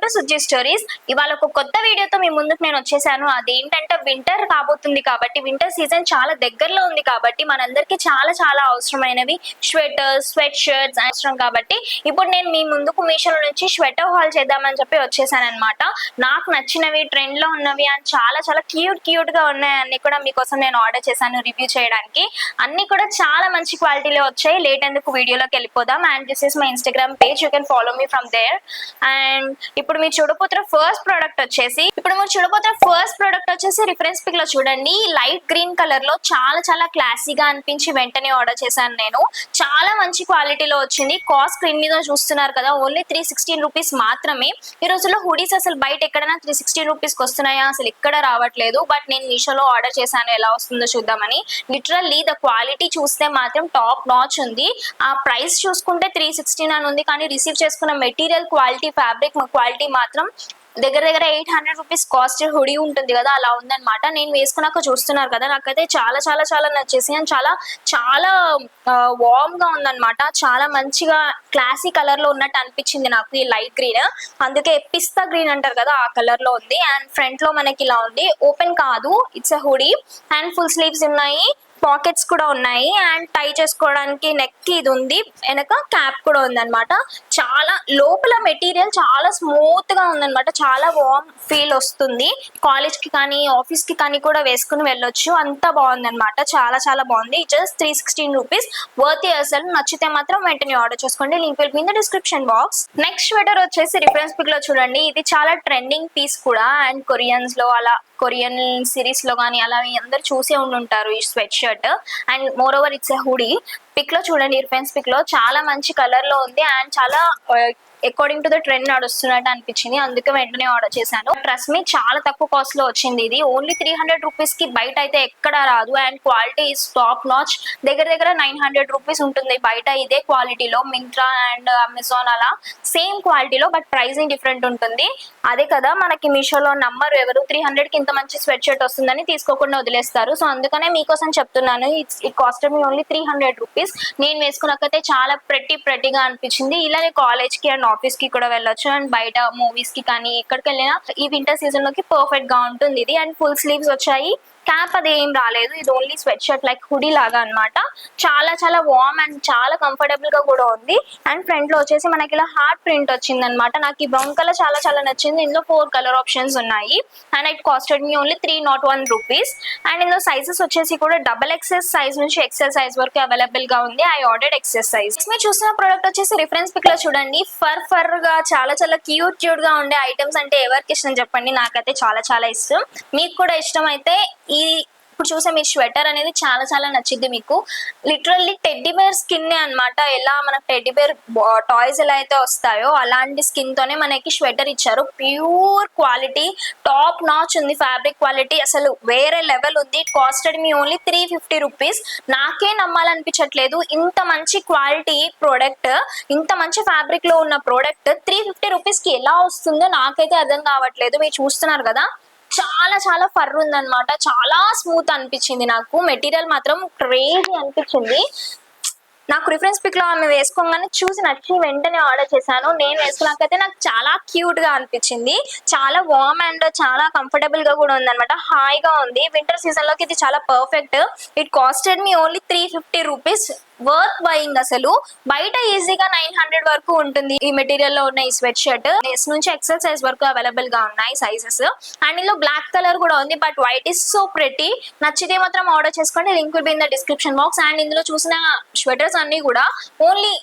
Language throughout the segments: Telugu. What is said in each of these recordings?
To Sujji stories. ఇవాళ ఒక కొత్త వీడియోతో మీ ముందుకు నేను వచ్చేసాను. అదేంటంటే వింటర్ కాబోతుంది కాబట్టి, వింటర్ సీజన్ చాలా దగ్గరలో ఉంది కాబట్టి మనందరికీ చాలా చాలా అవసరమైనవి స్వెటర్స్, స్వెట్ షర్ట్స్ అవసరం కాబట్టి ఇప్పుడు నేను మీ ముందుకు మీషోలో నుంచి స్వెటర్ హాల్ చేద్దామని చెప్పి వచ్చేసాను అనమాట. నాకు నచ్చినవి, ట్రెండ్ లో ఉన్నవి అండ్ చాలా చాలా క్యూట్ గా ఉన్నాయి అన్ని కూడా మీకోసం నేను ఆర్డర్ చేశాను రివ్యూ చేయడానికి. అన్ని కూడా చాలా మంచి క్వాలిటీలో వచ్చాయి. లేట్ ఎందుకు వీడియోలోకి వెళ్ళిపోదాం. And this is my Instagram page, you can follow me from there. అండ్ ఇప్పుడు మీరు చూడబోతున్న ఫస్ట్ ప్రోడక్ట్ వచ్చేసి రిఫరెన్స్ పిక్ లో చూడండి. లైట్ గ్రీన్ కలర్ లో చాలా చాలా క్లాసీగా అనిపించి వెంటనే ఆర్డర్ చేశాను నేను. చాలా మంచి క్వాలిటీలో వచ్చింది. కాస్ట్ స్క్రీన్ మీద చూస్తున్నారు కదా, ఓన్లీ 316 రూపీస్ మాత్రమే. ఈ రోజుల్లో హుడీస్ అసలు బయట ఎక్కడైనా 316 రూపీస్ కి వస్తున్నాయా? అసలు ఎక్కడ రావట్లేదు. బట్ నేను మీషోలో ఆర్డర్ చేశాను, ఎలా వస్తుందో చూద్దామని. లిటరల్లీ ద క్వాలిటీ చూస్తే మాత్రం టాప్ నాచ్ ఉంది. ఆ ప్రైస్ చూసుకుంటే 316 అని ఉంది, కానీ రిసీవ్ చేసుకున్న మెటీరియల్ క్వాలిటీ, ఫ్యాబ్రిక్ క్వాలిటీ మాత్రం దగ్గర 800 రూపీస్ కాస్ట్ హుడీ ఉంటుంది కదా, అలా ఉందన్నమాట. నేను వేసుకున్నాక చూస్తున్నారు కదా, నాకైతే చాలా చాలా చాలా నచ్చేసి అండ్ చాలా చాలా వార్మ్ గా ఉందన్నమాట. చాలా మంచిగా క్లాసీ కలర్ లో ఉన్నట్టు అనిపించింది నాకు ఈ లైట్ గ్రీన్. అందుకే పిస్తా గ్రీన్ అంటారు కదా, ఆ కలర్ లో ఉంది. అండ్ ఫ్రంట్ లో మనకి ఇలా ఉంది, ఓపెన్ కాదు, it's a hoodie. And full sleeves ఉన్నాయి, పాకెట్స్ కూడా ఉన్నాయి. అండ్ టై చేసుకోవడానికి నెక్ కి ఇది ఉంది, వెనక క్యాప్ కూడా ఉంది అనమాట. చాలా లోపల మెటీరియల్ చాలా స్మూత్ గా ఉందన్నమాట. చాలా వార్మ్ ఫీల్ వస్తుంది. కాలేజ్ కి కానీ ఆఫీస్ కి కానీ కూడా వేసుకుని వెళ్ళొచ్చు, అంత బాగుంది అనమాట. చాలా చాలా బాగుంది. Just 316 rupees worth. అసలు నచ్చితే మాత్రం వెంటనే ఆర్డర్ చేసుకోండి. Link will be in the description box. Next sweater వచ్చేసి రిఫరెన్స్ పిక్ లో చూడండి. ఇది చాలా ట్రెండింగ్ పీస్ కూడా. అండ్ కొరియన్స్ లో అలా, కొరియన్ సిరీస్ లో కానీ అలా అందరు చూసే ఉండుంటారు ఈ sweatshirt. And more over it's a hoodie. Pic లో చూడండి, రిఫరెన్స్ పిక్ లో చాలా మంచి కలర్ లో ఉంది. అండ్ చాలా అకార్డింగ్ టు ద ట్రెండ్ నడుస్తున్నట్టు అనిపించింది, అందుకే వెంటనే ఆర్డర్ చేశాను. ట్రస్ట్ మీ, చాలా తక్కువ కాస్ట్ లో వచ్చింది. ఇది ఓన్లీ 300 రూపీస్ కి బయట అయితే ఎక్కడ రాదు. And quality is top notch. దగ్గర 900 రూపీస్ ఉంటుంది బయట ఇదే క్వాలిటీలో. మింత్రా అండ్ అమెజాన్ అలా సేమ్ క్వాలిటీలో, బట్ ప్రైసింగ్ డిఫరెంట్ ఉంటుంది. అదే కదా మనకి మీషోలో నంబర్, ఎవరు 300 కి ఇంత మంచి స్వెట్ షర్ట్ వస్తుందని తీసుకోకుండా వదిలేస్తారు. సో అందుకనే మీకోసం చెప్తున్నాను, it cost me only 300 rupees. నేను వేసుకున్నాకైతే చాలా ప్రెట్టీగా అనిపించింది. ఇలానే కాలేజ్ కి అండ్ ఆఫీస్ కి కూడా వెళ్ళొచ్చు. అండ్ బయట మూవీస్ కి కానీ ఎక్కడికి వెళ్ళినా ఈ వింటర్ సీజన్ లోకి పర్ఫెక్ట్ గా ఉంటుంది ఇది. అండ్ ఫుల్ స్లీవ్స్ వచ్చాయి, క్యాప్ అది ఏం రాలేదు. ఇది only sweat shirt like hoodie లాగా అనమాట. చాలా చాలా వార్మ్ అండ్ చాలా కంఫర్టబుల్ గా కూడా ఉంది. అండ్ ఫ్రంట్ లో వచ్చేసి మనకి ఇలా హార్ట్ ప్రింట్ వచ్చింది అనమాట. నాకు ఈ బ్రౌన్ కలర్ చాలా చాలా నచ్చింది. ఇందులో 4 కలర్ ఆప్షన్స్ ఉన్నాయి. And it costed me only 301 rupees. And ఇందులో సైజెస్ వచ్చేసి కూడా XXL సైజ్ నుంచి XL సైజ్ వరకు అవైలబుల్ గా ఉంది. I ordered XS size. మీరు చూసిన ప్రోడక్ట్ వచ్చేసి రిఫరెన్స్ పిక్ లో చూడండి. ఫర్ గా చాలా చాలా క్యూట్ గా ఉండే ఐటమ్స్ అంటే ఎవరికి ఇష్టం చెప్పండి? నాకైతే చాలా చాలా ఇష్టం. మీకు కూడా ఇష్టం అయితే ఇప్పుడు చూసే మీ స్వెటర్ అనేది చాలా చాలా నచ్చింది మీకు. లిటరల్లీ టెడ్డీ బేర్ స్కిన్ అన్నమాట. ఎలా మనకు టెడ్డీ బేర్ టాయ్స్ ఎలా అయితే వస్తాయో అలాంటి స్కిన్ తోనే మనకి స్వెటర్ ఇచ్చారు. ప్యూర్ క్వాలిటీ, టాప్ నాచ్ ఉంది. ఫ్యాబ్రిక్ క్వాలిటీ అసలు వేరే లెవెల్ ఉంది. కాస్టెడ్ మీ ఓన్లీ 350 రూపీస్. నాకే నమ్మాలనిపించట్లేదు, ఇంత మంచి క్వాలిటీ ప్రోడక్ట్, ఇంత మంచి ఫ్యాబ్రిక్ లో ఉన్న ప్రోడక్ట్ 350 రూపీస్ కి ఎలా వస్తుందో నాకైతే అర్థం కావట్లేదు. మీరు చూస్తున్నారు కదా, చాలా చాలా ఫర్ ఉందన్నమాట. చాలా స్మూత్ అనిపించింది నాకు. మెటీరియల్ మాత్రం క్రేజీ అనిపించింది నాకు. రిఫరెన్స్ పిక్ లో ఆమె వేసుకోగానే చూసి నచ్చి వెంటనే ఆర్డర్ చేశాను. నేను వేసుకున్నాకైతే నాకు చాలా క్యూట్ గా అనిపించింది. చాలా వార్మ్ అండ్ చాలా కంఫర్టబుల్ గా కూడా ఉంది అనమాట. హాయిగా ఉంది. వింటర్ సీజన్ లోకి ఇది చాలా perfect. It costed me only 350 rupees. Worth buying. అసలు బయట ఈజీగా 900 వరకు ఉంటుంది ఈ మెటీరియల్ లో ఉన్న ఈ స్వెట్ షర్ట్. ఎస్ నుంచి XL సైజ్ వరకు అవైలబుల్ గా ఉన్నాయి సైజెస్. అండ్ ఇందులో బ్లాక్ కలర్ కూడా ఉంది, but white is so pretty. నచ్చితే మాత్రం ఆర్డర్ చేసుకోండి. Link will be in the description box. And ఇందులో చూసిన స్వెటర్స్ అన్ని కూడా ఓన్లీ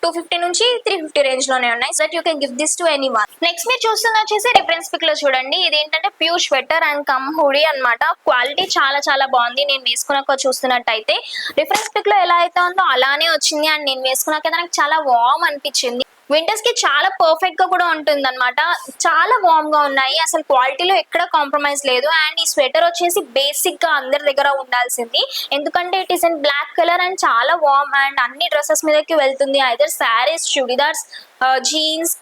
250 నుంచి 350 రేంజ్ లోనే ఉన్నాయి. So that you can give this to anyone. Next మీరు చూస్తున్న వచ్చేసి రిఫరెన్స్ పిక్ లో చూడండి. ఇదేంటంటే pure sweater and come hoodie అనమాట. క్వాలిటీ చాలా చాలా బాగుంది. నేను వేసుకున్నాక చూస్తున్నట్టయితే రిఫరెన్స్ పిక్ లో ఎలా అయితే ఉందో అలానే వచ్చింది. అండ్ నేను వేసుకున్నాక నాకు చాలా వార్మ్ అనిపించింది. వింటర్స్ కి చాలా పర్ఫెక్ట్ గా కూడా ఉంటుంది అనమాట. చాలా వార్మ్ గా ఉన్నాయి. అసలు క్వాలిటీలో ఎక్కడ కాంప్రమైజ్ లేదు. అండ్ ఈ స్వెటర్ వచ్చేసి బేసిక్ గా అందరి దగ్గర ఉండాల్సింది, ఎందుకంటే it is in black colour and చాలా వార్మ్. అండ్ అన్ని డ్రెస్సెస్ మీదకి వెళ్తుంది. Either saris, churidars, jeans,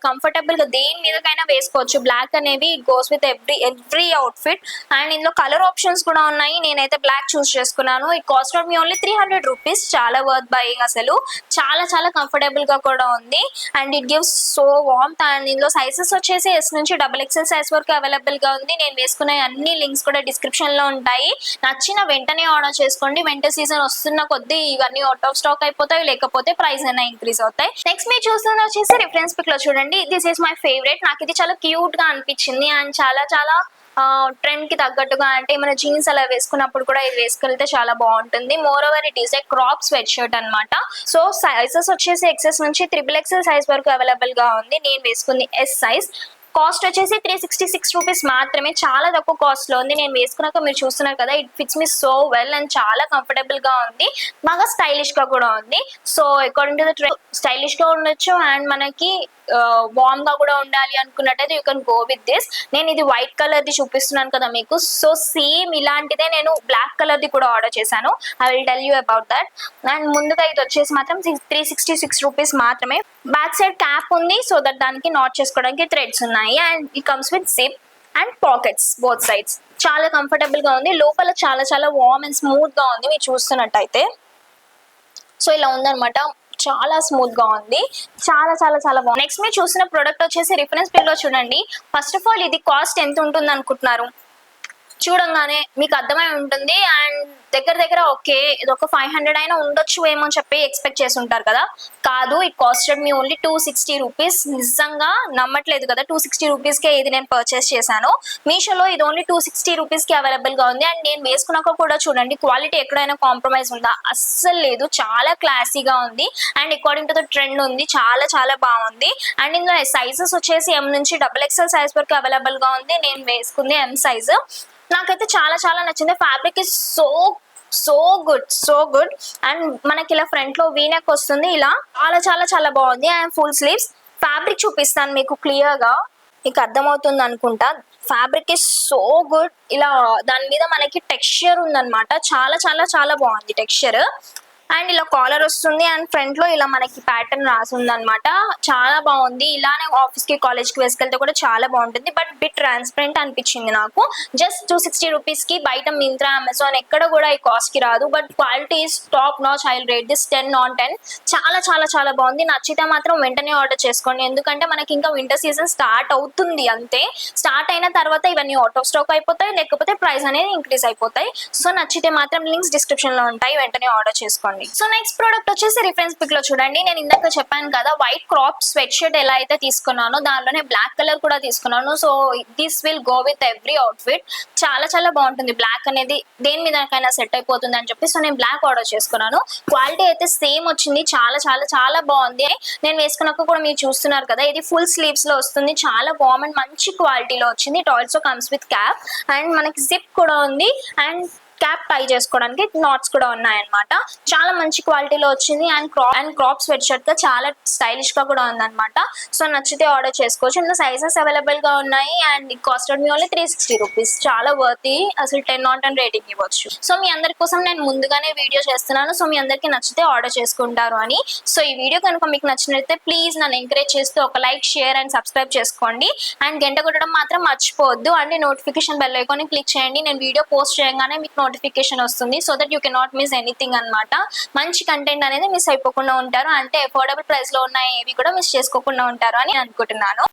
comfortable గా దేని మీదకైనా వేసుకోవచ్చు. బ్లాక్ అనేవి it goes with every outfit. And ఇందులో కలర్ ఆప్షన్స్ కూడా ఉన్నాయి. నేనైతే బ్లాక్ చూస్ చేసుకున్నాను. It cost me only 300 rupees. చాలా వర్త్ బయింగ్ అసలు. చాలా చాలా కంఫర్టబుల్ గా కూడా ఉంది. And it gives so warmth. And ఇందులో సైజెస్ వచ్చేసి ఎస్ నుంచి XXL సైజ్ వరకు అవైలబుల్ గా ఉంది. నేను వేసుకునే అన్ని లింక్స్ కూడా డిస్క్రిప్షన్ లో ఉంటాయి. నచ్చిన వెంటనే ఆర్డర్ చేసుకోండి. వింటర్ సీజన్ వస్తున్న కొద్దీ ఇవన్నీ అవుట్ ఆఫ్ స్టాక్ అయిపోతాయి, లేకపోతే ప్రైస్ అయినా ఇంక్రీజ్ అవుతాయి. నెక్స్ట్ మీరు చూస్తుంది వచ్చేసి రిఫరెన్స్ పిక్ లో చూడండి. This is my favourite. నాకు ఇది చాలా క్యూట్ గా అనిపించింది. అండ్ చాలా చాలా ట్రెండ్ కి తగ్గట్టుగా, అంటే మన జీన్స్ అలా వేసుకున్నప్పుడు కూడా ఇది వేసుకెళ్తే చాలా బాగుంటుంది. More over it is a crop sweat shirt అనమాట. సో సైజెస్ వచ్చేసి XS నుంచి XXL సైజ్ వరకు అవైలబుల్ గా ఉంది. నేను వేసుకుంది S సైజ్. కాస్ట్ వచ్చేసి 366 రూపీస్ మాత్రమే. చాలా తక్కువ కాస్ట్ లో ఉంది. నేను వేసుకున్నాక మీరు చూస్తున్నారు కదా, it fits me so well and చాలా కంఫర్టబుల్ గా ఉంది. బాగా స్టైలిష్ గా కూడా ఉంది. So according to the trend stylish గా ఉండొచ్చు అండ్ మనకి వార్మ్ గా కూడా ఉండాలి అనుకున్నట్టయితే you can go with this. నేను ఇది వైట్ కలర్ ది చూపిస్తున్నాను కదా మీకు. సో సేమ్ ఇలాంటిదే నేను బ్లాక్ కలర్ ది కూడా ఆర్డర్ చేశాను. I will tell you about that. And ముందుగా ఇది వచ్చేసి మాత్రం 366 రూపీస్ మాత్రమే. బ్యాక్ సైడ్ క్యాప్ ఉంది, సో దట్ దానికి నాట్ చేసుకోవడానికి థ్రెడ్స్ ఉన్నాయి. And it comes with zip and pockets both sides. చాలా కంఫర్టబుల్ గా ఉంది. లోపల చాలా చాలా వార్మ్ అండ్ స్మూత్ గా ఉంది మీరు చూస్తున్నట్టయితే. సో ఇలా ఉందన్నమాట. చాలా స్మూత్ గా ఉంది. చాలా చాలా చాలా బాగుంది. నెక్స్ట్ మీరు చూసిన ప్రోడక్ట్ వచ్చేసి రిఫరెన్స్ పిక్ లో చూడండి. ఫస్ట్ ఆఫ్ ఆల్ ఇది కాస్ట్ ఎంత ఉంటుంది అనుకుంటున్నారు? చూడంగానే మీకు అర్థమై ఉంటుంది. అండ్ దగ్గర దగ్గర ఓకే ఇది ఒక 500 అయినా ఉండొచ్చు ఏమో అని చెప్పి ఎక్స్పెక్ట్ చేసి ఉంటారు కదా. కాదు, it costed me only 260 rupees. నిజంగా నమ్మట్లేదు కదా, 260 రూపీస్ కే ఇది నేను పర్చేస్ చేశాను. మీషోలో ఇది ఓన్లీ 260 రూపీస్ కి అవైలబుల్ గా ఉంది. అండ్ నేను వేసుకున్నాక కూడా చూడండి, క్వాలిటీ ఎక్కడైనా కాంప్రమైజ్ ఉందా? అస్సలు లేదు. చాలా క్లాసీగా ఉంది and according to the trend ఉంది. చాలా చాలా బాగుంది. అండ్ ఇందులో సైజెస్ వచ్చేసి M నుంచి XXL సైజ్ వరకు అవైలబుల్ గా ఉంది. నేను వేసుకుంది M సైజ్. నాకైతే చాలా చాలా నచ్చింది. Fabric is so good. And మనకి ఇలా ఫ్రంట్ లో వీ నెక్ వస్తుంది. ఇలా చాలా చాలా చాలా బాగుంది. And full sleeves. ఫ్యాబ్రిక్ చూపిస్తాను మీకు క్లియర్ గా, మీకు అర్థమవుతుంది అనుకుంటా. Fabric is so good. ఇలా దాని మీద మనకి టెక్స్చర్ ఉందన్నమాట. చాలా చాలా చాలా బాగుంది టెక్స్చర్. అండ్ ఇలా కాలర్ వస్తుంది అండ్ ఫ్రంట్ లో ఇలా మనకి ప్యాటర్న్ రాసి ఉందన్నమాట. చాలా బాగుంది. ఇలానే ఆఫీస్ కి కాలేజ్ కి వేసుకెళ్తే కూడా చాలా బాగుంటుంది. బట్ బిట్ ట్రాన్స్పరెంట్ అనిపించింది నాకు. జస్ట్ 260 రూపీస్ కి బయట మింత్రా, అమెజాన్ ఎక్కడ కూడా ఈ కాస్ట్ కి రాదు. But quality is top notch. I will rate this 10/10. చాలా చాలా చాలా బాగుంది. నచ్చితే మాత్రం వెంటనే ఆర్డర్ చేసుకోండి. ఎందుకంటే మనకి ఇంకా వింటర్ సీజన్ స్టార్ట్ అవుతుంది అంతే. స్టార్ట్ అయిన తర్వాత ఇవన్నీ అవుట్ ఆఫ్ స్టాక్ అయిపోతాయి, లేకపోతే ప్రైస్ అనేది ఇంక్రీజ్ అయిపోతాయి. సో నచ్చితే మాత్రం లింక్స్ డిస్క్రిప్షన్ లో ఉంటాయి, వెంటనే ఆర్డర్ చేసుకోండి. సో నెక్స్ట్ ప్రోడక్ట్ వచ్చేసి రిఫరెన్స్ పిక్ లో చూడండి. నేను ఇందాక చెప్పాను కదా వైట్ క్రాప్ స్వెట్ షర్ట్ ఎలా అయితే తీసుకున్నానో దానిలోనే బ్లాక్ కలర్ కూడా తీసుకున్నాను. So this will go with every outfit. చాలా చాలా బాగుంటుంది. బ్లాక్ అనేది దేని మీదకైనా సెట్ అయిపోతుంది అని చెప్పి సో నేను బ్లాక్ ఆర్డర్ చేసుకున్నాను. క్వాలిటీ అయితే సేమ్ వచ్చింది. చాలా చాలా చాలా బాగుంది. నేను వేసుకున్నాక కూడా మీరు చూస్తున్నారు కదా, ఇది ఫుల్ స్లీవ్స్ లో వస్తుంది. చాలా వార్మ్ అండ్ మంచి క్వాలిటీలో వచ్చింది. It also comes with cap and మనకి జిప్ కూడా ఉంది. అండ్ క్యాప్ టై చేసుకోవడానికి నాట్స్ కూడా ఉన్నాయన్నమాట. చాలా మంచి క్వాలిటీలో వచ్చింది. అండ్ క్రాప్ స్వెట్ షర్ట్ గా చాలా స్టైలిష్ గా కూడా ఉందన్నమాట. సో నచ్చితే ఆర్డర్ చేసుకోవచ్చు. ఇందులో సైజెస్ అవైలబుల్ గా ఉన్నాయి. And it costed me only 360 rupees. చాలా వర్తీ. అసలు 10/10 రేటింగ్ ఇవ్వచ్చు. సో మీ అందరి కోసం నేను ముందుగానే వీడియో చేస్తున్నాను. సో మీ అందరికి నచ్చితే ఆర్డర్ చేసుకుంటారు అని. సో ఈ వీడియో కనుక మీకు నచ్చినట్లయితే ప్లీజ్ నన్ను ఎంకరేజ్ చేస్తూ ఒక లైక్, షేర్ అండ్ సబ్స్క్రైబ్ చేసుకోండి. అండ్ గంట కొట్టడం మాత్రం మర్చిపోవద్దు. And notification bell icon click చేయండి. నేను వీడియో పోస్ట్ చేయగానే మీకు నోటిఫికేషన్ వస్తుంది. So that you can not miss anything అన్నమాట. మంచి కంటెంట్ అనేది మిస్ అయిపోకుండా ఉంటారు. అంటే అఫోర్డబుల్ ప్రైస్ లో ఉన్నాయి, ఏవి కూడా మిస్ చేసుకోకుండా ఉంటారు అని అనుకుంటున్నాను.